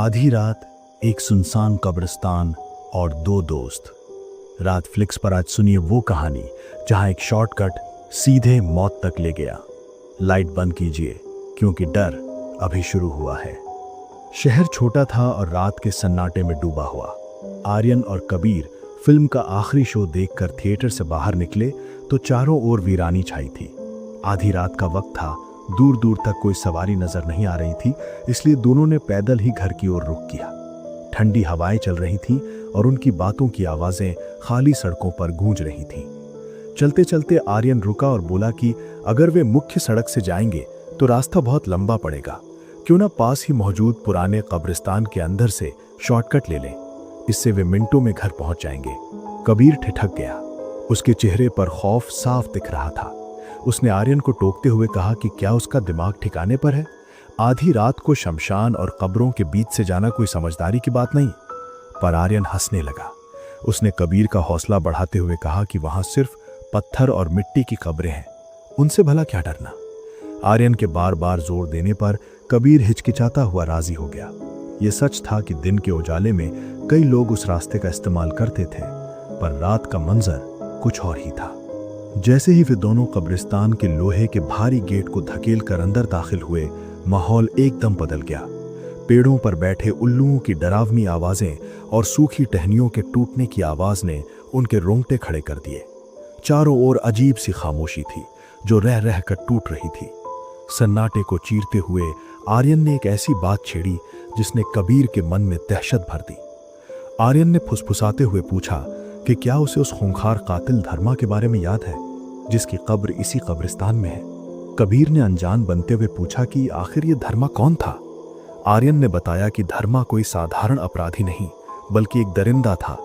आधी रात, एक सुनसान कब्रिस्तान और दो दोस्त। रात फ्लिक्स पर आज सुनिए वो कहानी जहां एक शॉर्टकट सीधे मौत तक ले गया। लाइट बंद कीजिए क्योंकि डर अभी शुरू हुआ है। शहर छोटा था और रात के सन्नाटे में डूबा हुआ। आर्यन और कबीर फिल्म का आखिरी शो देखकर थिएटर से बाहर निकले तो चारों ओर वीरानी छाई थी। आधी रात का वक्त था, दूर दूर तक कोई सवारी नजर नहीं आ रही थी, इसलिए दोनों ने पैदल ही घर की ओर रुख किया। ठंडी हवाएं चल रही थीं और उनकी बातों की आवाजें खाली सड़कों पर गूंज रही थीं। चलते चलते आर्यन रुका और बोला कि अगर वे मुख्य सड़क से जाएंगे तो रास्ता बहुत लंबा पड़ेगा, क्यों ना पास ही मौजूद पुराने कब्रिस्तान के अंदर से शॉर्टकट ले लें, इससे वे मिनटों में घर पहुंच जाएंगे। कबीर ठिठक गया, उसके चेहरे पर खौफ साफ दिख रहा था। उसने आर्यन को टोकते हुए कहा कि क्या उसका दिमाग ठिकाने पर है? आधी रात को शमशान और कब्रों के बीच से जाना कोई समझदारी की बात नहीं। पर आर्यन हंसने लगा। उसने कबीर का हौसला बढ़ाते हुए कहा कि वहां सिर्फ पत्थर और मिट्टी की कब्रें हैं, उनसे भला क्या डरना। आर्यन के बार बार जोर देने पर कबीर हिचकिचाता हुआ राजी हो गया। यह सच था कि दिन के उजाले में कई लोग उस रास्ते का इस्तेमाल करते थे, पर रात का मंजर कुछ और ही था। जैसे ही वे दोनों कब्रिस्तान के लोहे के भारी गेट को धकेल कर अंदर दाखिल हुए, माहौल एकदम बदल गया। पेड़ों पर बैठे उल्लुओं की डरावनी आवाजें और सूखी टहनियों के टूटने की आवाज ने उनके रोंगटे खड़े कर दिए। चारों ओर अजीब सी खामोशी थी जो रह रह कर टूट रही थी। सन्नाटे को चीरते हुए आर्यन ने एक ऐसी बात छेड़ी जिसने कबीर के मन में दहशत भर दी। आर्यन ने फुसफुसाते हुए पूछा कि क्या उसे उस खूंखार कातिल धर्मा के बारे में याद है, जिसकी कब्र इसी कब्रिस्तान में है। कबीर ने अनजान बनते हुए पूछा कि आखिर ये धर्मा कौन था। आर्यन ने बताया कि धर्मा कोई साधारण अपराधी नहीं, बल्कि एक दरिंदा था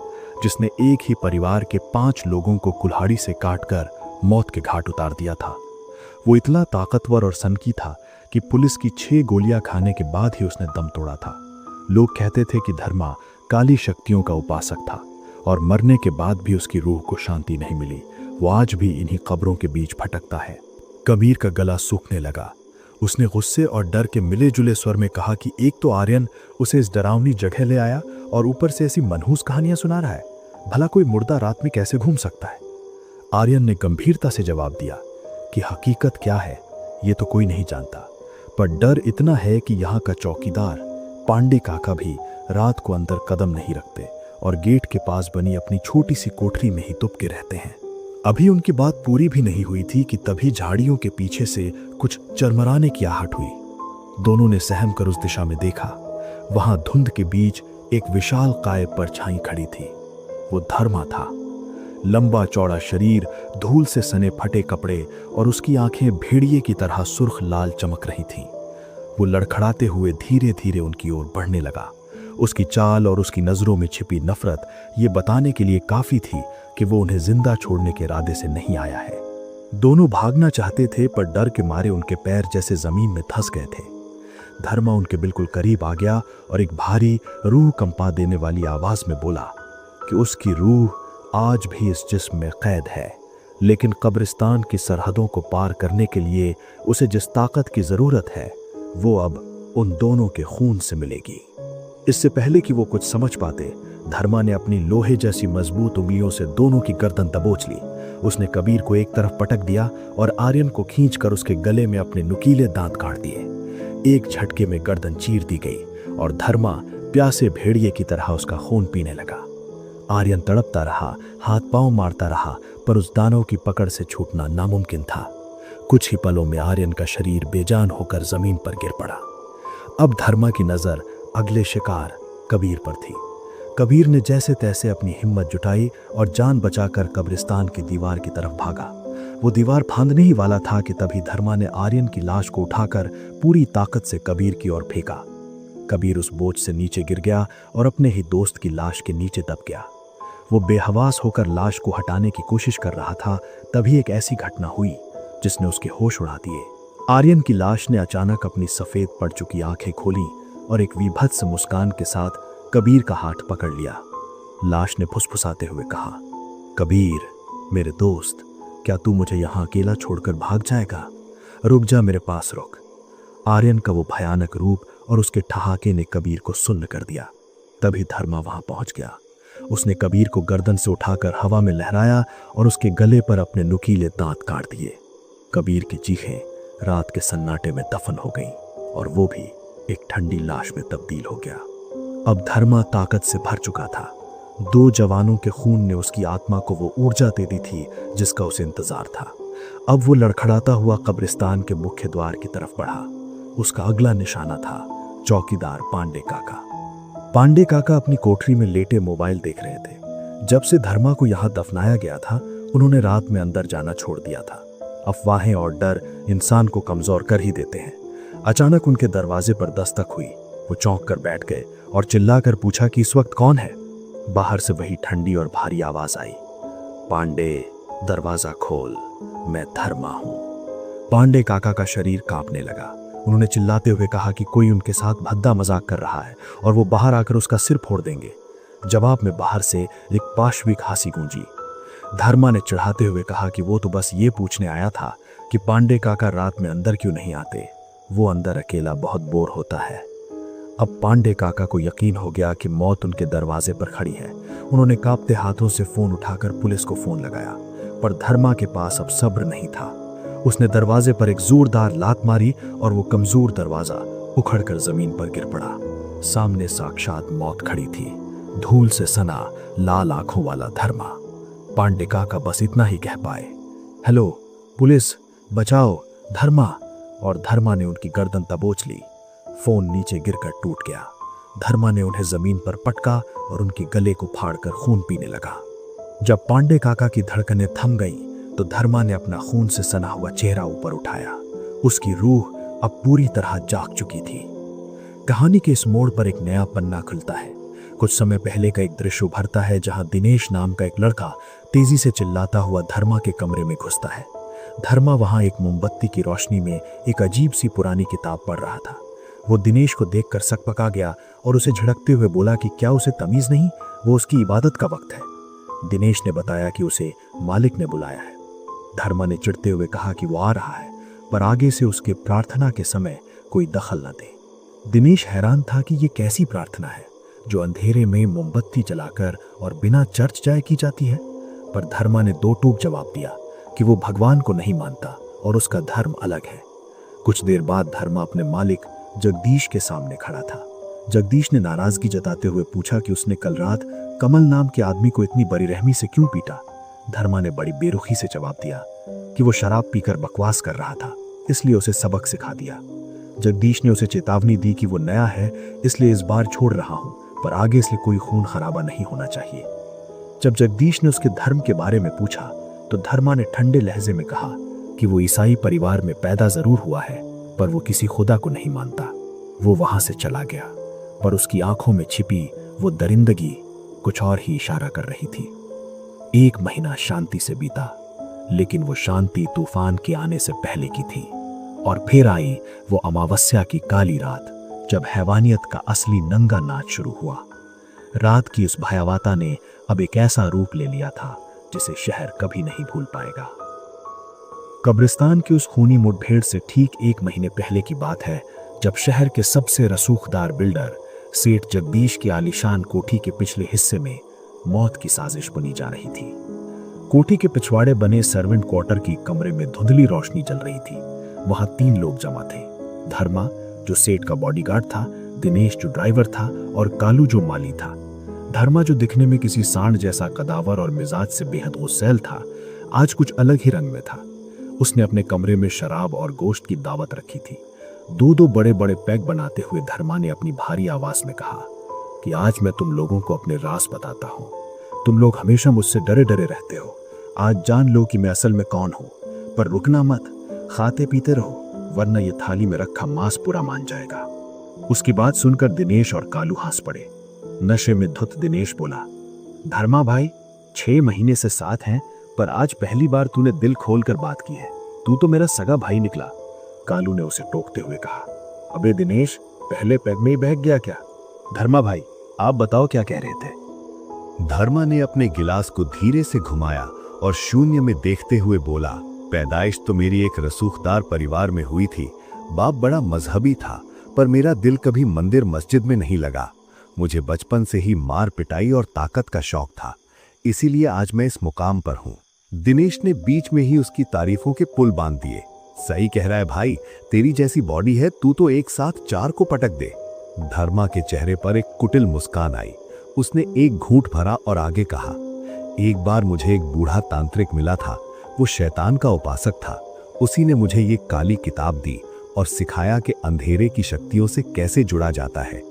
जिसने एक ही परिवार के 5 लोगों को कुल्हाड़ी से काटकर मौत के घाट उतार दिया था। वो इतना ताकतवर और सनकी था कि पुलिस की 6 गोलियां खाने के बाद ही उसने दम तोड़ा था। लोग कहते थे कि धर्मा काली शक्तियों का उपासक था और मरने के बाद भी उसकी रूह को शांति नहीं मिली। वो आज भी इन्हीं कब्रों के बीच भटकता है। कबीर का गला सूखने लगा। उसने गुस्से और डर के मिले जुले स्वर में कहा कि एक तो आर्यन उसे इस डरावनी जगह ले आया और ऊपर से ऐसी मनहूस कहानियां सुना रहा है। भला कोई मुर्दा रात में कैसे घूम सकता है? आर्यन ने गंभीरता से जवाब दिया कि हकीकत क्या है ये तो कोई नहीं जानता, पर डर इतना है कि यहाँ का चौकीदार पांडे काका भी रात को अंदर कदम नहीं रखते और गेट के पास बनी अपनी छोटी सी कोठरी में ही दुबके रहते हैं। अभी उनकी बात पूरी भी नहीं हुई थी कि तभी झाड़ियों के पीछे से कुछ चरमराने की आहट हुई। दोनों ने सहम कर उस दिशा में देखा। वहां धुंध के बीच एक विशाल काय परछाई खड़ी थी। वो धर्मा था। लंबा चौड़ा शरीर, धूल से सने फटे कपड़े और उसकी आंखें भेड़िए की तरह सुर्ख लाल चमक रही थीं। वो लड़खड़ाते हुए धीरे धीरे उनकी ओर बढ़ने लगा। उसकी चाल और उसकी नजरों में छिपी नफरत ये बताने के लिए काफी थी कि वो उन्हें जिंदा छोड़ने के इरादे से नहीं आया है। दोनों भागना चाहते थे, पर डर के मारे उनके पैर जैसे जमीन में धंस गए थे। धर्मा उनके बिल्कुल करीब आ गया और एक भारी, रूह कंपा देने वाली आवाज में बोला कि उसकी रूह आज भी इस जिस्म में कैद है, लेकिन कब्रिस्तान की सरहदों को पार करने के लिए उसे जिस ताकत की जरूरत है वो अब उन दोनों के खून से मिलेगी। इससे पहले कि वो कुछ समझ पाते, धर्मा ने अपनी लोहे जैसी मजबूत उंगलियों से दोनों की गर्दन दबोच ली। उसने कबीर को एक तरफ पटक दिया और आर्यन को खींचकर उसके गले में अपने नुकीले दांत काट दिए। एक झटके में गर्दन चीर दी गई और धर्मा प्यासे भेड़िए की तरह उसका खून पीने लगा। आर्यन तड़पता रहा, हाथ पांव मारता रहा, पर उस दानव की पकड़ से छूटना नामुमकिन था। कुछ ही पलों में आर्यन का शरीर बेजान होकर जमीन पर गिर पड़ा। अब धर्मा की नजर अगले शिकार कबीर पर थी। कबीर ने जैसे तैसे अपनी हिम्मत जुटाई और जान बचाकर कब्रिस्तान की दीवार की तरफ भागा। वो दीवार फांदने ही वाला था कि तभी धर्मा ने आर्यन की लाश को उठाकर पूरी ताकत से कबीर की ओर फेंका। कबीर उस बोझ से नीचे गिर गया और अपने ही दोस्त की लाश के नीचे दब गया। वो बेहवास होकर लाश को हटाने की कोशिश कर रहा था, तभी एक ऐसी घटना हुई जिसने उसके होश उड़ा दिए। आर्यन की लाश ने अचानक अपनी सफेद पड़ चुकी आंखें खोली और एक विभत्स मुस्कान के साथ कबीर का हाथ पकड़ लिया। लाश ने फुसफुसाते हुए कहा, कबीर मेरे दोस्त, क्या तू मुझे यहाँ अकेला छोड़कर भाग जाएगा? रुक जा, मेरे पास रुक। आर्यन का वो भयानक रूप और उसके ठहाके ने कबीर को सुन्न कर दिया। तभी धर्मा वहां पहुंच गया। उसने कबीर को गर्दन से उठाकर हवा में लहराया और उसके गले पर अपने नुकीले दांत काट दिए। कबीर की चीखें रात के सन्नाटे में दफन हो गईं और वो भी एक ठंडी लाश में तब्दील हो गया। अब धर्मा ताकत से भर चुका था। 2 जवानों के खून ने उसकी आत्मा को वो ऊर्जा दे दी थी जिसका उसे इंतजार था। अब वो लड़खड़ाता हुआ कब्रिस्तान के मुख्य द्वार की तरफ बढ़ा। उसका अगला निशाना था चौकीदार पांडे काका। पांडे काका अपनी कोठरी में लेटे मोबाइल देख रहे थे। जब से धर्मा को यहां दफनाया गया था, उन्होंने रात में अंदर जाना छोड़ दिया था। अफवाहें और डर इंसान को कमजोर कर ही देते हैं। अचानक उनके दरवाजे पर दस्तक हुई। वो चौंक कर बैठ गए और चिल्लाकर पूछा कि इस वक्त कौन है। बाहर से वही ठंडी और भारी आवाज आई, पांडे दरवाजा खोल, मैं धर्मा हूं। पांडे काका का शरीर कांपने लगा। उन्होंने चिल्लाते हुए कहा कि कोई उनके साथ भद्दा मजाक कर रहा है और वो बाहर आकर उसका सिर फोड़ देंगे। जवाब में बाहर से एक पाशविक हंसी गूंजी। धर्मा ने चिढ़ाते हुए कहा कि वो तो बस ये पूछने आया था कि पांडे काका रात में अंदर क्यों नहीं आते। वो अंदर अकेला बहुत बोर होता है। अब पांडे काका को यकीन हो गया कि मौत उनके दरवाजे पर खड़ी है। उन्होंने कांपते हाथों से फोन उठाकर पुलिस को फोन लगाया, पर धर्मा के पास अब सब्र नहीं था। उसने दरवाजे पर एक जोरदार लात मारी और वो कमजोर दरवाजा उखड़कर जमीन पर गिर पड़ा। सामने साक्षात मौत खड़ी थी, धूल से सना लाल आंखों वाला धर्मा। पांडे काका बस इतना ही कह पाए, हेलो पुलिस, बचाओ धर्मा। और धर्मा ने उनकी गर्दन दबोच ली। फोन नीचे गिरकर टूट गया। धर्मा ने उन्हें जमीन पर पटका और उनके गले को फाड़कर खून पीने लगा। जब पांडे काका की धड़कनें थम गईं, तो धर्मा ने अपना खून से सना हुआ चेहरा ऊपर उठाया। उसकी रूह अब पूरी तरह जाग चुकी थी। कहानी के इस मोड़ पर एक नया पन्ना खुलता है। कुछ समय पहले का एक दृश्य उभरता है जहां दिनेश नाम का एक लड़का तेजी से चिल्लाता हुआ धर्मा के कमरे में घुसता है। धर्मा वहां एक मोमबत्ती की रोशनी में एक अजीब सी पुरानी किताब पढ़ रहा था। वो दिनेश को देखकर सकपका गया और उसे झिड़कते हुए बोला कि क्या उसे तमीज नहीं, वो उसकी इबादत का वक्त है। दिनेश ने बताया कि उसे मालिक ने बुलाया है। धर्मा ने चिढ़ते हुए कहा कि वो आ रहा है, पर आगे से उसके प्रार्थना के समय कोई दखल न दे। दिनेश हैरान था कि ये कैसी प्रार्थना है जो अंधेरे में मोमबत्ती जलाकर और बिना चर्च जाए की जाती है। पर धर्मा ने 2 टूक जवाब दिया कि वो भगवान को नहीं मानता और उसका धर्म अलग है। कुछ देर बाद धर्मा अपने मालिक जगदीश के सामने खड़ा था। जगदीश ने नाराजगी जताते हुए पूछा कि उसने कल रात कमल नाम के आदमी को इतनी बड़ी रहमी से क्यों पीटा। धर्मा ने बड़ी बेरुखी से जवाब दिया कि वो शराब पीकर बकवास कर रहा था, इसलिए उसे सबक सिखा दिया। जगदीश ने उसे चेतावनी दी कि वो नया है, इसलिए इस बार छोड़ रहा हूं, पर आगे से कोई खून खराबा नहीं होना चाहिए। जब जगदीश ने उसके धर्म के बारे में पूछा, तो धर्मा ने ठंडे लहजे में कहा कि वो ईसाई परिवार में पैदा जरूर हुआ है, पर वो किसी खुदा को नहीं मानता। वो वहां से चला गया, पर उसकी आंखों में छिपी वो दरिंदगी कुछ और ही इशारा कर रही थी। 1 महीना शांति से बीता, लेकिन वो शांति तूफान के आने से पहले की थी। और फिर आई वो अमावस्या की काली रात, जब हैवानियत का असली नंगा नाच शुरू हुआ। रात की उस भयावहता ने अब एक ऐसा रूप ले लिया था जिसे शहर कभी नहीं भूल पाएगा। कब्रिस्तान की उस खूनी मुठभेड़ से ठीक 1 महीने पहले की बात है, जब शहर के सबसे रसूखदार बिल्डर सेठ जगदीश की आलीशान कोठी के पिछले हिस्से में मौत की साजिश बुनी जा रही थी। कोठी के पिछवाड़े बने सर्वेंट क्वार्टर की कमरे में धुंधली रोशनी जल रही थी। वहां 3 लोग जमा थे, धर्मा जो सेठ का बॉडीगार्ड था, दिनेश जो ड्राइवर था और कालू जो माली था। धर्मा जो दिखने में किसी सांड जैसा कदावर और मिजाज से बेहद गुस्सैल था, आज कुछ अलग ही रंग में था। उसने अपने कमरे में शराब और गोश्त की दावत रखी थी। 2 बड़े बड़े पैग बनाते हुए धर्मा ने अपनी भारी आवाज में कहा कि आज मैं तुम लोगों को अपने राज बताता हूं। तुम लोग हमेशा मुझसे डरे डरे रहते हो, आज जान लो कि मैं असल में कौन हूं। पर रुकना मत, खाते पीते रहो, वरना ये थाली में रखा मांस पूरा मान जाएगा। उसकी बात सुनकर दिनेश और कालू हंस पड़े। नशे में धुत दिनेश बोला, धर्मा भाई 6 महीने से साथ हैं, पर आज पहली बार तूने दिल खोलकर बात की है। तू तो मेरा सगा भाई निकला। कालू ने उसे टोकते हुए कहा, अबे दिनेश, पहले पैग में ही बहक गया क्या? धर्मा भाई आप बताओ क्या कह रहे थे? धर्मा ने अपने गिलास को धीरे से घुमाया और शून्य में देखते हुए बोला, पैदाइश तो मेरी एक रसूखदार परिवार में हुई थी। बाप बड़ा मजहबी था, पर मेरा दिल कभी मंदिर मस्जिद में नहीं लगा। मुझे बचपन से ही मार पिटाई और ताकत का शौक था, इसीलिए आज मैं इस मुकाम पर हूँ। दिनेश ने बीच में ही उसकी तारीफों के पुल बांध दिए। सही कह रहा है भाई, तेरी जैसी बॉडी है, तू तो एक साथ 4 को पटक दे। धर्मा के चेहरे पर एक कुटिल मुस्कान आई। उसने एक घूंट भरा और आगे कहा, एक बार मुझे एक बूढ़ा तांत्रिक मिला था। वो शैतान का उपासक था। उसी ने मुझे ये काली किताब दी और सिखाया कि अंधेरे की शक्तियों से कैसे जुड़ा जाता है।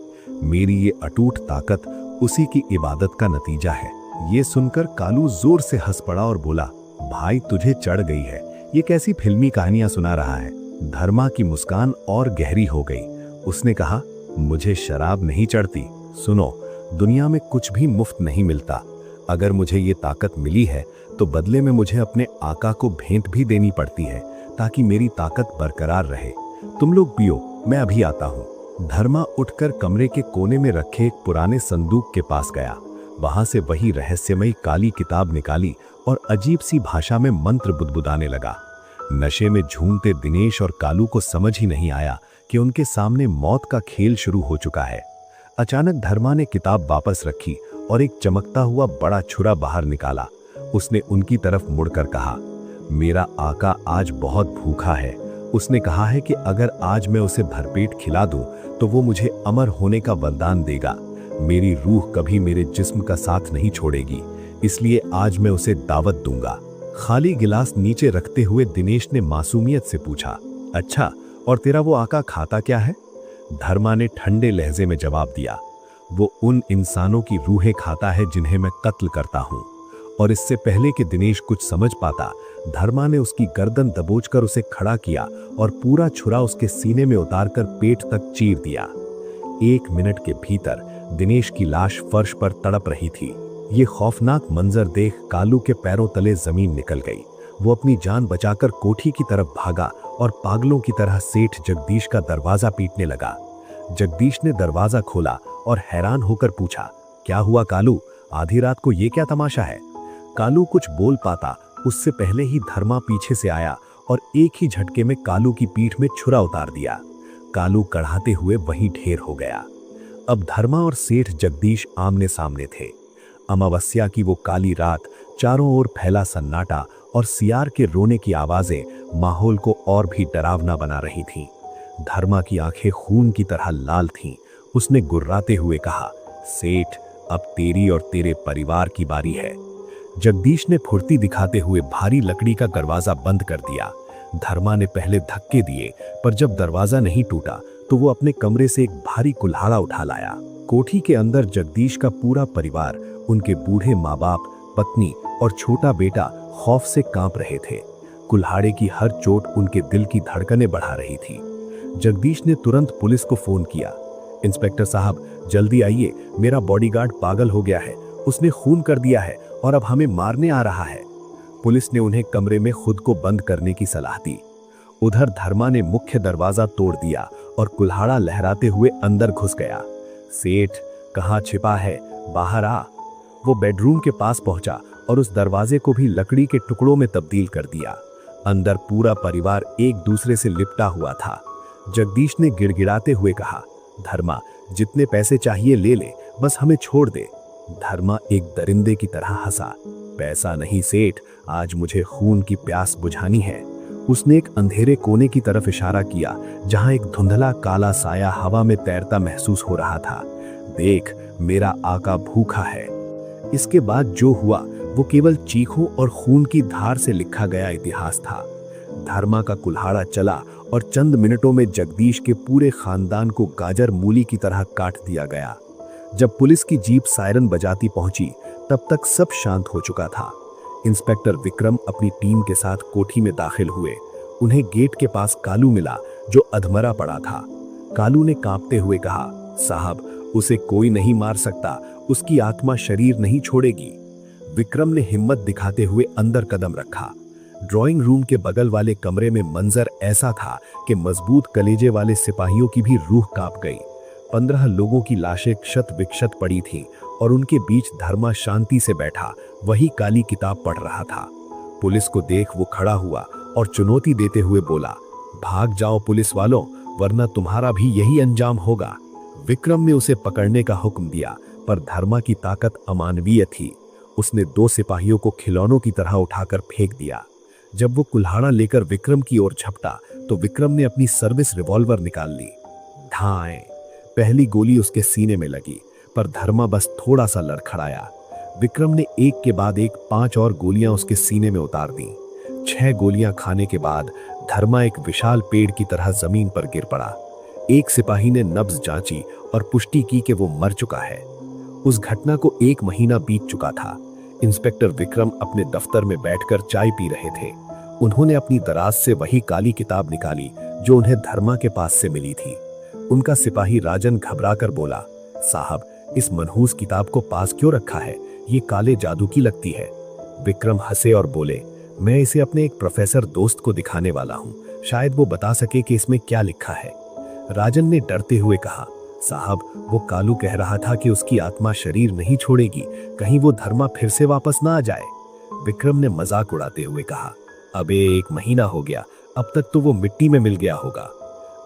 मेरी ये अटूट ताकत उसी की इबादत का नतीजा है। ये सुनकर कालू जोर से हंस पड़ा और बोला, भाई तुझे चढ़ गई है, ये कैसी फिल्मी कहानियां सुना रहा है। धर्मा की मुस्कान और गहरी हो गई। उसने कहा, मुझे शराब नहीं चढ़ती। सुनो, दुनिया में कुछ भी मुफ्त नहीं मिलता। अगर मुझे ये ताकत मिली है तो बदले में मुझे अपने आका को भेंट भी देनी पड़ती है, ताकि मेरी ताकत बरकरार रहे। तुम लोग पियो, मैं अभी आता हूँ। धर्मा उठकर कमरे के कोने में रखे एक पुराने संदूक के पास गया। वहां से वही रहस्यमयी काली किताब निकाली और अजीब सी भाषा में मंत्र बुदबुदाने लगा। नशे में झूमते दिनेश और कालू को समझ ही नहीं आया कि उनके सामने मौत का खेल शुरू हो चुका है। अचानक धर्मा ने किताब वापस रखी और एक चमकता हुआ बड़ा छुरा बाहर निकाला। उसने उनकी तरफ मुड़कर कहा, मेरा आका आज बहुत भूखा है। उसने कहा है कि अगर आज मैं उसे भरपेट खिला दूं तो वो मुझे अमर होने का वरदान देगा। मेरी रूह कभी मेरे जिस्म का साथ नहीं छोड़ेगी, इसलिए आज मैं उसे दावत दूंगा। खाली गिलास नीचे रखते हुए दिनेश ने मासूमियत से पूछा, अच्छा, और तेरा वो आका खाता क्या है? धर्मा ने ठंडे लहजे में जवाब दिया, वो उन इंसानों की रूहें खाता है जिन्हें मैं कत्ल करता हूं। और इससे पहले कि दिनेश कुछ समझ पाता, धर्मा ने उसकी गर्दन दबोचकर उसे खड़ा किया और पूरा छुरा उसके सीने में उतारकर पेट तक चीर दिया। 1 मिनट के भीतर दिनेश की लाश फर्श पर तड़प रही थी। ये खौफनाक मंजर देख कालू के पैरों तले जमीन निकल गई। वो अपनी जान बचाकर कोठी की तरफ भागा और पागलों की तरह सेठ जगदीश का दरवाजा पीटने लगा। जगदीश ने दरवाजा खोला और हैरान होकर पूछा, क्या हुआ कालू, आधी रात को ये क्या तमाशा है? कालू कुछ बोल पाता उससे पहले ही धर्मा पीछे से आया और एक ही झटके में कालू की पीठ में छुरा उतार दिया। कालू कढ़ाते हुए वहीं ढेर हो गया। अब धर्मा और सेठ जगदीश आमने सामने थे। अमावस्या की वो काली रात, चारों ओर फैला सन्नाटा और सियार के रोने की आवाजें माहौल को और भी डरावना बना रही थीं। धर्मा की आंखें खून की तरह लाल थीं। उसने गुर्राते हुए कहा, सेठ, अब तेरी और तेरे परिवार की बारी है। जगदीश ने फुर्ती दिखाते हुए भारी लकड़ी का दरवाजा बंद कर दिया। धर्मा ने पहले धक्के दिए, पर जब दरवाजा नहीं टूटा तो वो अपने कमरे से एक भारी कुल्हाड़ा उठा लाया। कोठी के अंदर जगदीश का पूरा परिवार, उनके बूढ़े माँ बाप, पत्नी और छोटा बेटा खौफ से कांप रहे थे। कुल्हाड़े की हर चोट उनके दिल की धड़कनें बढ़ा रही थी। जगदीश ने तुरंत पुलिस को फोन किया। इंस्पेक्टर साहब, जल्दी आइए, मेरा बॉडीगार्ड पागल हो गया है, उसने खून कर दिया है और अब हमें मारने आ रहा है। पुलिस ने उन्हें कमरे में खुद को बंद करने की सलाह दी। उधर धर्मा ने मुख्य दरवाजा तोड़ दिया और कुल्हाड़ा लहराते हुए अंदर घुस गया। सेठ, कहाँ छिपा है, बाहर आ। वो बेडरूम के पास पहुंचा और उस दरवाजे को भी लकड़ी के टुकड़ों में तब्दील कर दिया। अंदर पूरा परिवार एक दूसरे से लिपटा हुआ था। जगदीश ने गिड़गिड़ाते हुए कहा, धर्मा, जितने पैसे चाहिए ले ले, बस हमें छोड़ दे। धर्मा एक दरिंदे की तरह हंसा, पैसा नहीं सेठ, आज मुझे खून की प्यास बुझानी है। उसने एक अंधेरे कोने की तरफ इशारा किया, जहां एक धुंधला काला साया हवा में तैरता महसूस हो रहा था। देख, मेरा आका भूखा है। इसके बाद जो हुआ वो केवल चीखों और खून की धार से लिखा गया इतिहास था। धर्मा का कुल्हाड़ा चला और चंद मिनटों में जगदीश के पूरे खानदान को गाजर मूली की तरह काट दिया गया। जब पुलिस की जीप सायरन बजाती पहुंची, तब तक सब शांत हो चुका था। इंस्पेक्टर विक्रम अपनी टीम के साथ कोठी में दाखिल हुए। उन्हें गेट के पास कालू मिला, जो अधमरा पड़ा था। कालू ने कांपते हुए कहा, साहब, उसे कोई नहीं मार सकता, उसकी आत्मा शरीर नहीं छोड़ेगी। विक्रम ने हिम्मत दिखाते हुए अंदर कदम रखा। ड्राइंग रूम के बगल वाले कमरे में मंजर ऐसा था कि मजबूत कलेजे वाले सिपाहियों की भी रूह कांप गई। 15 लोगों की लाशें क्षत विक्षत पड़ी थीं और उनके बीच धर्मा शांति से बैठा वही काली किताब पढ़ रहा था। पुलिस को देख वो खड़ा हुआ और चुनौती देते हुए बोला, भाग जाओ पुलिस वालों, वरना तुम्हारा भी यही अंजाम होगा। विक्रम ने उसे पकड़ने का हुक्म दिया, पर धर्मा की ताकत अमानवीय थी। उसने 2 सिपाहियों को खिलौनों की तरह उठाकर फेंक दिया। जब वो कुल्हाड़ा लेकर विक्रम की ओर झपटा तो विक्रम ने अपनी सर्विस रिवॉल्वर निकाल ली। ढाएं! पहली गोली उसके सीने में लगी, पर धर्मा बस थोड़ा सा लड़खड़ाया। विक्रम ने एक के बाद एक 5 और गोलियां उसके सीने में उतार दी। 6 गोलियां खाने के बाद धर्मा एक विशाल पेड़ की तरह जमीन पर गिर पड़ा। एक सिपाही ने नब्ज जांची और पुष्टि की कि वो मर चुका है। उस घटना को 1 महीना बीत चुका था। इंस्पेक्टर विक्रम अपने दफ्तर में बैठकर चाय पी रहे थे। उन्होंने अपनी दराज से वही काली किताब निकाली जो उन्हें धर्मा के पास से मिली थी। उनका सिपाही राजन घबराकर बोला, साहब, इस मनहूस किताब को पास क्यों रखा है? ये काले जादू की लगती है। विक्रम हंसे और बोले, मैं इसे अपने एक प्रोफेसर दोस्त को दिखाने वाला हूँ, शायद वो बता सके कि इसमें क्या लिखा है। राजन ने डरते हुए कहा, साहब, वो कालू कह रहा था कि उसकी आत्मा शरीर नहीं छोड़ेगी, कहीं वो धर्मा फिर से वापस ना आ जाए। विक्रम ने मजाक उड़ाते हुए कहा, अबे 1 महीना हो गया, अब तक तो वो मिट्टी में मिल गया होगा।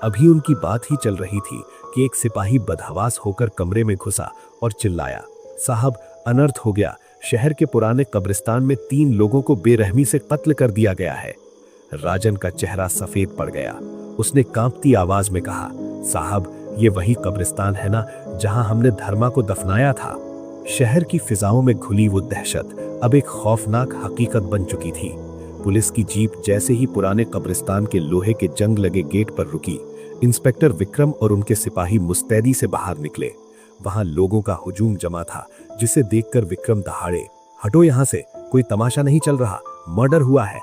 अभी उनकी बात ही चल रही थी कि एक सिपाही बदहवास होकर कमरे में घुसा और चिल्लाया, साहब, अनर्थ हो गया। शहर के पुराने कब्रिस्तान में 3 लोगों को बेरहमी से कत्ल कर दिया गया है। राजन का चेहरा सफेद पड़ गया। उसने कांपती आवाज में कहा, साहब, ये वही कब्रिस्तान है ना जहां हमने धर्मा को दफनाया था। शहर की फिजाओं में घुली वो दहशत अब एक खौफनाक हकीकत बन चुकी थी। पुलिस की जीप जैसे ही पुराने कब्रिस्तान के लोहे के जंग लगे गेट पर रुकी, इंस्पेक्टर विक्रम और उनके सिपाही मुस्तैदी से बाहर निकले। वहां लोगों का हुजूम जमा था, जिसे देखकर विक्रम दहाड़े, हटो यहां से, कोई तमाशा नहीं चल रहा, मर्डर हुआ है।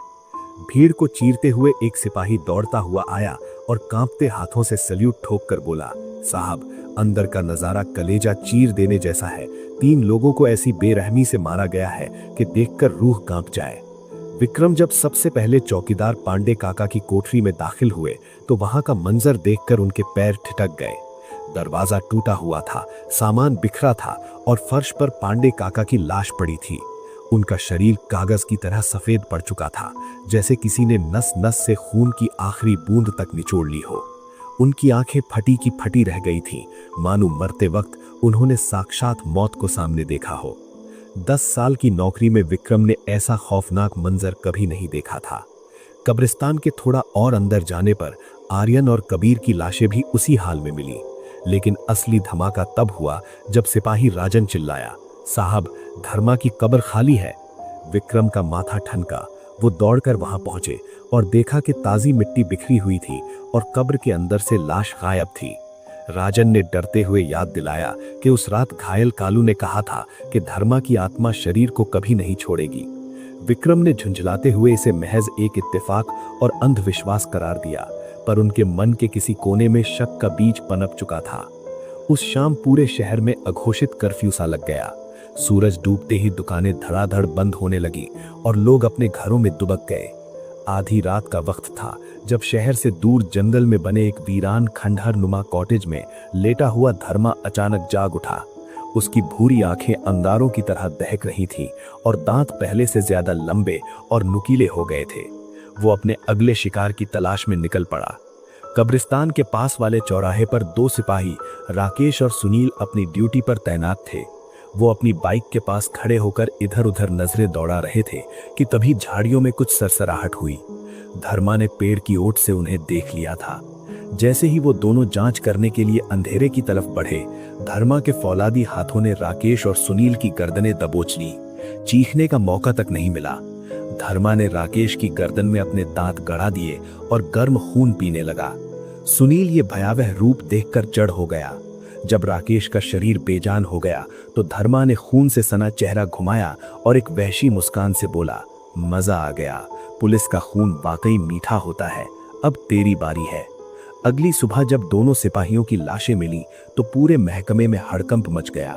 भीड़ को चीरते हुए एक सिपाही दौड़ता हुआ आया और कांपते हाथों से सल्यूट ठोककर बोला, साहब, अंदर का नजारा कलेजा चीर देने जैसा है। 3 लोगों को ऐसी बेरहमी से मारा गया है कि देखकर रूह कांप जाए। विक्रम जब सबसे पहले चौकीदार पांडे काका की कोठरी में दाखिल हुए तो वहां का मंजर देखकर उनके पैर ठिठक गए। दरवाजा टूटा हुआ था, सामान बिखरा था और फर्श पर पांडे काका की लाश पड़ी थी। उनका शरीर कागज की तरह सफेद पड़ चुका था, जैसे किसी ने नस नस से खून की आखिरी बूंद तक निचोड़ ली हो। उनकी आंखें फटी की फटी रह गई थीं, मानो मरते वक्त उन्होंने साक्षात मौत को सामने देखा हो। 10 साल की नौकरी में विक्रम ने ऐसा खौफनाक मंजर कभी नहीं देखा था। कब्रिस्तान के थोड़ा और अंदर जाने पर आर्यन और कबीर की लाशें भी उसी हाल में मिली। लेकिन असली धमाका तब हुआ जब सिपाही राजन चिल्लाया, साहब, धर्मा की कब्र खाली है। विक्रम का माथा ठनका। वो दौड़कर वहां पहुंचे और देखा कि ताजी मिट्टी बिखरी हुई थी और कब्र के अंदर से लाश गायब थी। राजन ने डरते हुए याद दिलाया कि उस रात घायल कालू ने कहा था कि धर्मा की आत्मा शरीर को कभी नहीं छोड़ेगी। विक्रम ने झुंझलाते हुए इसे महज एक इत्तेफाक और अंधविश्वास करार दिया, पर उनके मन के किसी कोने में शक का बीज पनप चुका था। उस शाम पूरे शहर में अघोषित कर्फ्यू सा लग गया। सूरज डूबते ही दुकानें धड़ाधड़ बंद होने लगी और लोग अपने घरों में दुबक गए। आधी रात का वक्त था जब शहर से दूर जंगल में बने एक वीरान खंडहर नुमा कॉटेज में लेटा हुआ धर्मा अचानक जाग उठा। उसकी भूरी आंखें अंगारों की तरह दहक रही थीं और दांत पहले से ज्यादा लंबे और नुकीले हो गए थे। वो अपने अगले शिकार की तलाश में निकल पड़ा। कब्रिस्तान के पास वाले चौराहे पर 2 सिपाही राकेश और सुनील अपनी ड्यूटी पर तैनात थे। वो अपनी बाइक के पास खड़े होकर इधर उधर नजरें दौड़ा रहे थे कि तभी झाड़ियों में कुछ सरसराहट हुई। धर्मा ने पेड़ की ओट से उन्हें देख लिया था। जैसे ही वो दोनों जांच करने के लिए अंधेरे की तरफ बढ़े, धर्मा के फौलादी हाथों ने राकेश और सुनील की गर्दनें दबोच ली। चीखने का मौका तक नहीं मिला। धर्मा ने राकेश की गर्दन में अपने दांत गड़ा दिए और गर्म खून पीने लगा। सुनील ये भयावह रूप देखकर जड़ हो गया। जब राकेश का शरीर बेजान हो गया तो धर्मा ने खून से सना चेहरा घुमाया और एक वहशी मुस्कान से बोला, मजा आ गया, पुलिस का खून वाकई मीठा होता है, अब तेरी बारी है। अगली सुबह जब दोनों सिपाहियों की लाशें मिली तो पूरे महकमे में हड़कंप मच गया।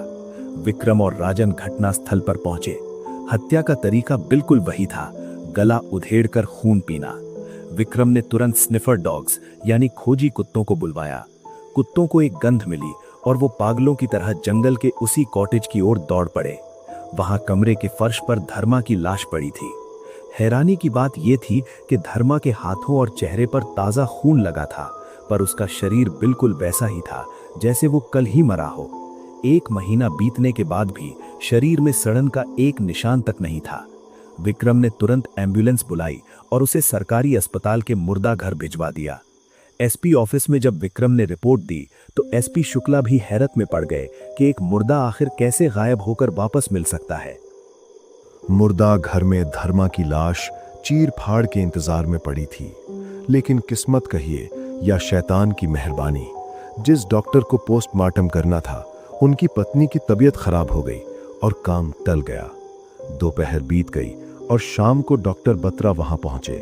विक्रम और राजन घटनास्थल पर पहुंचे। हत्या का तरीका बिल्कुल वही था, गला उधेड़कर खून पीना। विक्रम ने तुरंत स्निफर डॉग्स यानी खोजी कुत्तों को बुलवाया। कुत्तों को एक गंध मिली और वो पागलों की तरह जंगल के उसी कॉटेज की ओर दौड़ पड़े। वहां कमरे के फर्श पर धर्मा की लाश पड़ी थी। हैरानी की बात यह थी कि धर्मा के हाथों और चेहरे पर ताजा खून लगा था, पर उसका शरीर बिल्कुल वैसा ही था जैसे वो कल ही मरा हो। 1 महीना बीतने के बाद भी शरीर में सड़न का एक निशान तक नहीं था। विक्रम ने तुरंत एम्बुलेंस बुलाई और उसे सरकारी अस्पताल के मुर्दा घर भिजवा दिया। एसपी ऑफिस में जब विक्रम ने रिपोर्ट दी तो एसपी शुक्ला भी हैरत में पड़ गए कि एक मुर्दा आखिर कैसे गायब होकर वापस मिल सकता है। मुर्दा घर में धर्मा की लाश चीर फाड़ के इंतजार में पड़ी थी, लेकिन किस्मत कहिए या शैतान की मेहरबानी, जिस डॉक्टर को पोस्टमार्टम करना था उनकी पत्नी की तबीयत खराब हो गई और काम टल गया। दोपहर बीत गई और शाम को डॉक्टर बत्रा वहां पहुंचे।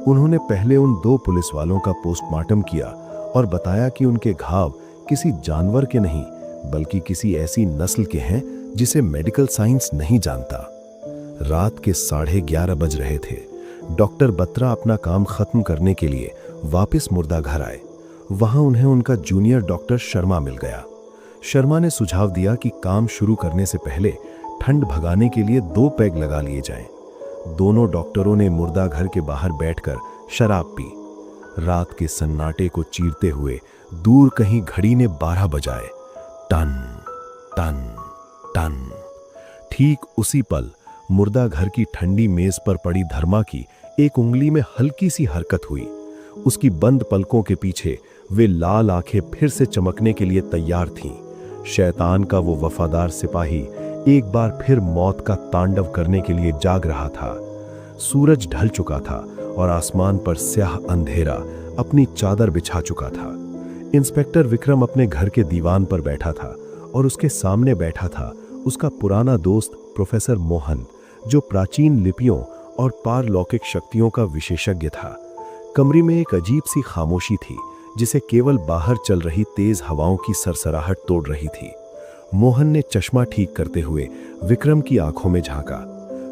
उन्होंने पहले उन 2 पुलिस वालों का पोस्टमार्टम किया और बताया कि उनके घाव किसी जानवर के नहीं बल्कि किसी ऐसी नस्ल के हैं जिसे मेडिकल साइंस नहीं जानता। रात के 11:30 बज रहे थे। डॉक्टर बत्रा अपना काम खत्म करने के लिए वापस मुर्दा घर आए। वहां उन्हें उनका जूनियर डॉक्टर शर्मा मिल गया। शर्मा ने सुझाव दिया कि काम शुरू करने से पहले ठंड भगाने के लिए 2 पैग लगा लिए जाएं। दोनों डॉक्टरों ने मुर्दा घर के बाहर बैठकर शराब पी। रात के सन्नाटे को चीरते हुए दूर कहीं घड़ी ने 12 बजाए। टन टन टन। ठीक उसी पल मुर्दा घर की ठंडी मेज पर पड़ी धर्मा की एक उंगली में हल्की सी हरकत हुई। उसकी बंद पलकों के पीछे वे लाल आंखें फिर से चमकने के लिए तैयार थीं। शैतान का वो वफादार सिपाही एक बार फिर मौत का तांडव करने के लिए जाग रहा था। सूरज ढल चुका था और आसमान पर स्याह अंधेरा अपनी चादर बिछा चुका था। इंस्पेक्टर विक्रम अपने घर के दीवान पर बैठा था और उसके सामने बैठा था उसका पुराना दोस्त प्रोफेसर मोहन, जो प्राचीन लिपियों और पारलौकिक शक्तियों का विशेषज्ञ था। कमरे में एक अजीब सी खामोशी थी जिसे केवल बाहर चल रही तेज हवाओं की सरसराहट तोड़ रही थी। मोहन ने चश्मा ठीक करते हुए विक्रम की आंखों में झांका।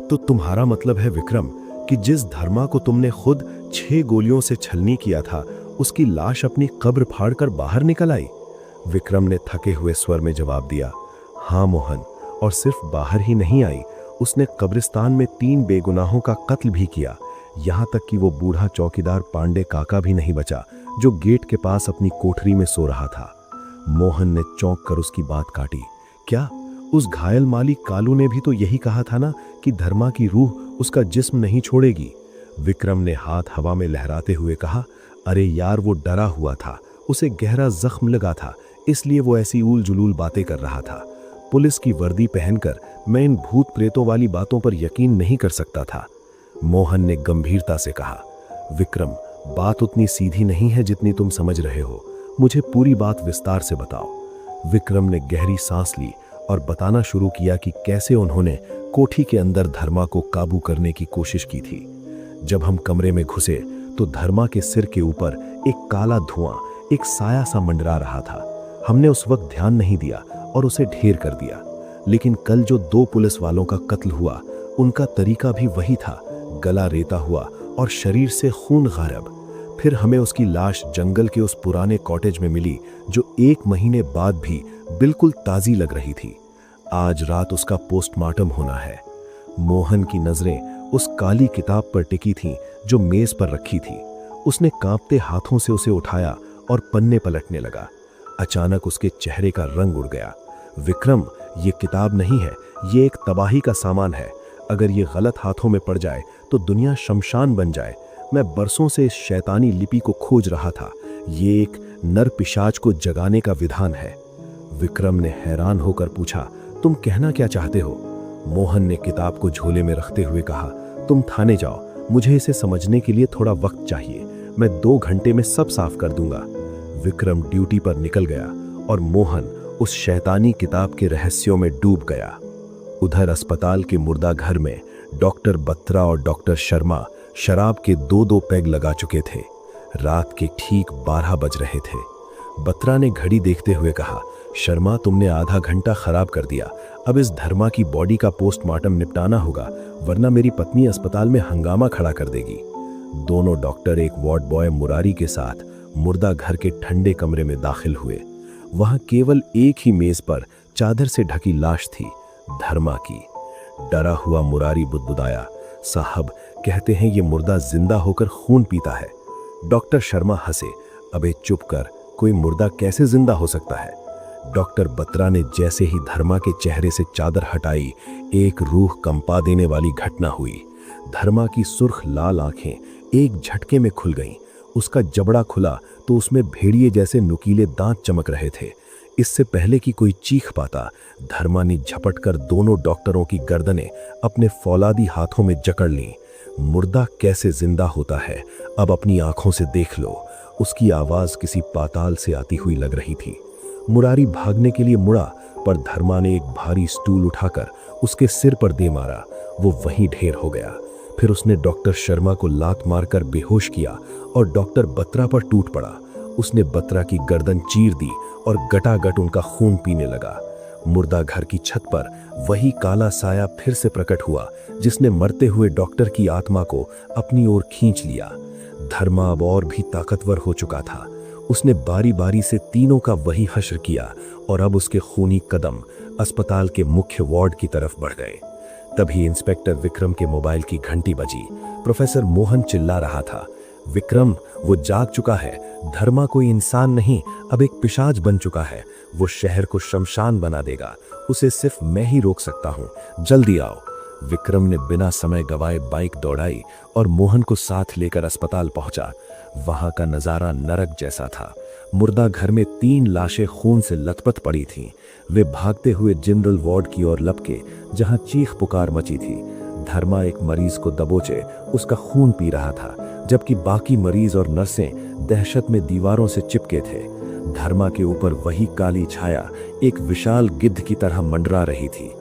तो तुम्हारा मतलब है विक्रम कि जिस धर्मा को तुमने खुद 6 गोलियों से छलनी किया था उसकी लाश अपनी कब्र फाड़कर बाहर निकल आई? विक्रम ने थके हुए स्वर में जवाब दिया, हाँ मोहन, और सिर्फ बाहर ही नहीं आई, उसने कब्रिस्तान में 3 बेगुनाहों का कत्ल भी किया। यहां तक कि वो बूढ़ा चौकीदार पांडे काका भी नहीं बचा जो गेट के पास अपनी कोठरी में सो रहा था। मोहन ने चौंक कर उसकी बात काटी। क्या उस घायल मालिक कालू ने भी तो यही कहा था ना कि धर्मा की रूह उसका जिस्म नहीं छोड़ेगी? विक्रम ने हाथ हवा में लहराते हुए कहा, अरे यार, वो डरा हुआ था, उसे गहरा जख्म लगा था, इसलिए वो ऐसी ऊल जुलूल बातें कर रहा था। पुलिस की वर्दी पहनकर मैं इन भूत प्रेतों वाली बातों पर यकीन नहीं कर सकता था। मोहन ने गंभीरता से कहा, विक्रम, बात उतनी सीधी नहीं है जितनी तुम समझ रहे हो, मुझे पूरी बात विस्तार से बताओ। विक्रम ने गहरी सांस ली और बताना शुरू किया कि कैसे उन्होंने कोठी के अंदर धर्मा को काबू करने की कोशिश की थी। जब हम कमरे में घुसे तो धर्मा के सिर के ऊपर एक काला धुआं, एक साया सा मंडरा रहा था। हमने उस वक्त ध्यान नहीं दिया और उसे ढेर कर दिया, लेकिन कल जो 2 पुलिस वालों का कत्ल हुआ उनका तरीका भी वही था, गला रेता हुआ और शरीर से खून गायब। फिर हमें उसकी लाश जंगल के उस पुराने कॉटेज में मिली जो 1 महीने बाद भी बिल्कुल ताजी लग रही थी। आज रात उसका पोस्टमार्टम होना है। मोहन की नजरें उस काली किताब पर टिकी थीं जो मेज पर रखी थी। उसने कांपते हाथों से उसे उठाया और पन्ने पलटने लगा। अचानक उसके चेहरे का रंग उड़ गया। विक्रम, ये किताब नहीं है, ये एक तबाही का सामान है। अगर ये गलत हाथों में पड़ जाए तो दुनिया शमशान बन जाए। मैं बरसों से इस शैतानी लिपि को खोज रहा था। ये एक नर पिशाच को जगाने का विधान है। विक्रम ने हैरान होकर पूछा, तुम कहना क्या चाहते हो? मोहन ने किताब को झोले में रखते हुए कहा, तुम थाने जाओ, मुझे इसे समझने के लिए थोड़ा वक्त चाहिए। मैं 2 घंटे में सब साफ कर दूंगा। विक्रम ड्यूटी पर निकल गया और मोहन उस शैतानी किताब के रहस्यों में डूब गया। उधर अस्पताल के मुर्दा घर में डॉक्टर बत्रा और डॉक्टर शर्मा शराब के 2-2 पैग लगा चुके थे। रात के ठीक 12 बज रहे थे। बत्रा ने घड़ी देखते हुए कहा, शर्मा, तुमने आधा घंटा खराब कर दिया। अब इस धर्मा की बॉडी का पोस्टमार्टम निपटाना होगा, वरना मेरी पत्नी अस्पताल में हंगामा खड़ा कर देगी। दोनों डॉक्टर एक वार्ड बॉय मुरारी के साथ मुर्दा घर के ठंडे कमरे में दाखिल हुए। वहां केवल एक ही मेज पर चादर से ढकी लाश थी, धर्मा की। डरा हुआ मुरारी बुदबुदाया, साहब, कहते हैं ये मुर्दा जिंदा होकर खून पीता है। डॉक्टर शर्मा हंसे, अबे चुप कर, कोई मुर्दा कैसे जिंदा हो सकता है? डॉक्टर बत्रा ने जैसे ही धर्मा के चेहरे से चादर हटाई, एक रूह कंपा देने वाली घटना हुई। धर्मा की सुर्ख लाल आंखें एक झटके में खुल गईं। उसका जबड़ा खुला तो उसमें भेड़िए जैसे नुकीले दांत चमक रहे थे। इससे पहले कि कोई चीख पाता, धर्मा ने झपट कर दोनों डॉक्टरों की गर्दनें अपने फौलादी हाथों में जकड़ लीं। मुर्दा कैसे जिंदा होता है, अब अपनी आंखों से देख लो। उसकी आवाज किसी पाताल से आती हुई लग रही थी। मुरारी भागने के लिए मुड़ा, पर धर्मा ने एक भारी स्टूल उठाकर उसके सिर पर दे मारा। वो वहीं ढेर हो गया। फिर उसने डॉक्टर शर्मा को लात मारकर बेहोश किया और डॉक्टर बत्रा पर टूट पड़ा। उसने बत्रा की गर्दन चीर दी और गटागट उनका खून पीने लगा। मुर्दा घर की छत पर वही काला साया फिर से प्रकट हुआ, जिसने मरते हुए डॉक्टर की आत्मा को अपनी ओर खींच लिया। धर्मा अब और भी ताकतवर हो चुका था। उसने बारी बारी से तीनों का वही हश्र किया और अब उसके खूनी कदम अस्पताल के मुख्य वार्ड की तरफ बढ़ गए। तभी इंस्पेक्टर विक्रम के मोबाइल की घंटी बजी। प्रोफेसर मोहन चिल्ला रहा था, विक्रम, वो जाग चुका है। धर्मा कोई इंसान नहीं, अब एक पिशाच बन चुका है। वो शहर को शमशान बना देगा। उसे सिर्फ मैं ही रोक सकता हूँ। जल्दी आओ। विक्रम ने बिना समय गवाए बाइक दौड़ाई और मोहन को साथ लेकर अस्पताल पहुंचा। वहां का नजारा नरक जैसा था। मुर्दा घर में 3 लाशें खून से लथपथ पड़ी थीं। वे भागते हुए जनरल वार्ड की ओर लपके, जहां चीख पुकार मची थी। धर्मा एक मरीज को दबोचे उसका खून पी रहा था, जबकि बाकी मरीज और नर्सें दहशत में दीवारों से चिपके थे। धर्मा के ऊपर वही काली छाया एक विशाल गिद्ध की तरह मंडरा रही थी।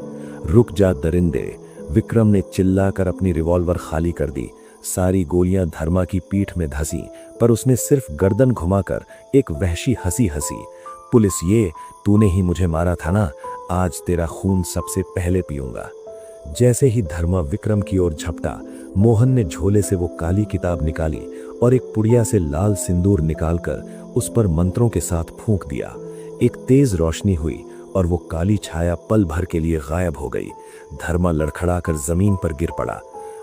रुक जा दरिंदे, विक्रम ने चिल्लाकर अपनी रिवॉल्वर खाली कर दी। सारी गोलियां धर्मा की पीठ में धंसी, पर उसने सिर्फ गर्दन घुमाकर एक वहशी हंसी हंसी। पुलिस, ये तूने ही मुझे मारा था ना, आज तेरा खून सबसे पहले पीऊंगा। जैसे ही धर्मा विक्रम की ओर झपटा, मोहन ने झोले से वो काली किताब निकाली और एक पुड़िया से लाल सिंदूर निकालकर उस पर मंत्रों के साथ फूंक दिया। एक तेज रोशनी हुई और वो काली छाया पल भर के लिए गायब हो गई। धर्मा लड़खड़ाकर जमीन पर गिर पड़ा।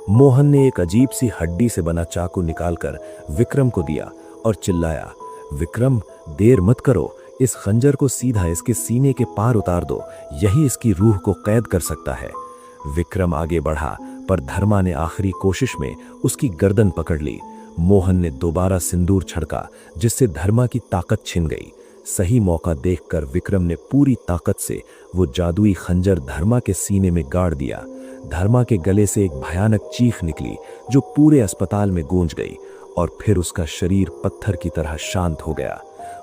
मोहन ने एक अजीब सी हड्डी से बना चाकू निकालकर विक्रम को दिया और चिल्लाया, विक्रम, देर मत करो, इस खंजर को सीधा इसके सीने के पार उतार दो, यही इसकी रूह को कैद कर सकता है। विक्रम आगे बढ़ा, पर धर्मा ने आखिरी कोशिश में उसकी गर्दन पकड़ ली। मोहन ने दोबारा सिंदूर छिड़का, जिससे धर्मा की ताकत छिन गई। सही मौका देखकर विक्रम ने पूरी ताकत से वो जादुई खंजर धर्मा के सीने में गाड़ दिया। धर्मा के गले से एक भयानक चीख निकली, जो पूरे अस्पताल में गूंज गई, और फिर उसका शरीर पत्थर की तरह शांत हो गया।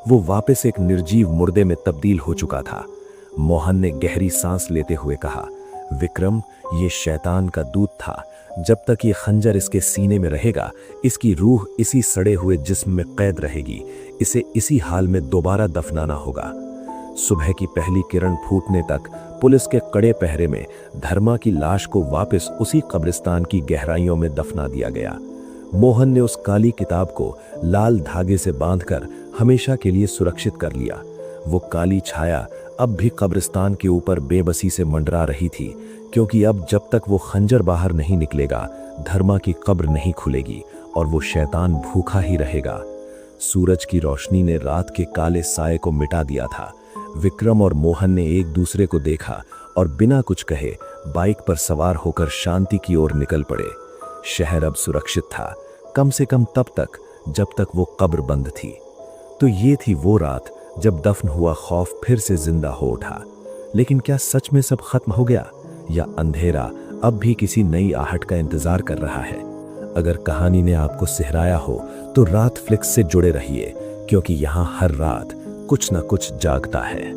वो वापस एक निर्जीव मुर्दे में तब्दील हो चुका था। मोहन ने गहरी सांस लेते हुए कहा, विक्रम, ये शैतान का दूत था। जब तक ये खंजर इसके सीने में रहेगा, इसकी रूह इसी सड़े हुए जिस्म में कैद रहेगी। इसे इसी हाल में दोबारा दफनाना होगा। सुबह की पहली किरण फूटने तक पुलिस के कड़े पहरे में धर्मा की लाश को वापस उसी कब्रिस्तान की गहराइयों में दफना दिया गया। मोहन ने उस काली किताब को लाल धागे से बांधकर हमेशा के लिए सुरक्षित कर लिया। वो काली छाया अब भी कब्रिस्तान के ऊपर बेबसी से मंडरा रही थी, क्योंकि अब जब तक वो खंजर बाहर नहीं निकलेगा, धर्मा की कब्र नहीं खुलेगी और वो शैतान भूखा ही रहेगा। सूरज की रोशनी ने रात के काले साए को मिटा दिया था। विक्रम और मोहन ने एक दूसरे को देखा और बिना कुछ कहे बाइक पर सवार होकर शांति की ओर निकल पड़े। शहर अब सुरक्षित था, कम से कम तब तक जब तक वो कब्र बंद थी। तो ये थी वो रात जब दफन हुआ खौफ फिर से जिंदा हो उठा। लेकिन क्या सच में सब खत्म हो गया, या अंधेरा अब भी किसी नई आहट का इंतजार कर रहा है? अगर कहानी ने आपको सिहराया हो तो रात फ्लिक्स से जुड़े रहिए, क्योंकि यहाँ हर रात कुछ न कुछ जागता है।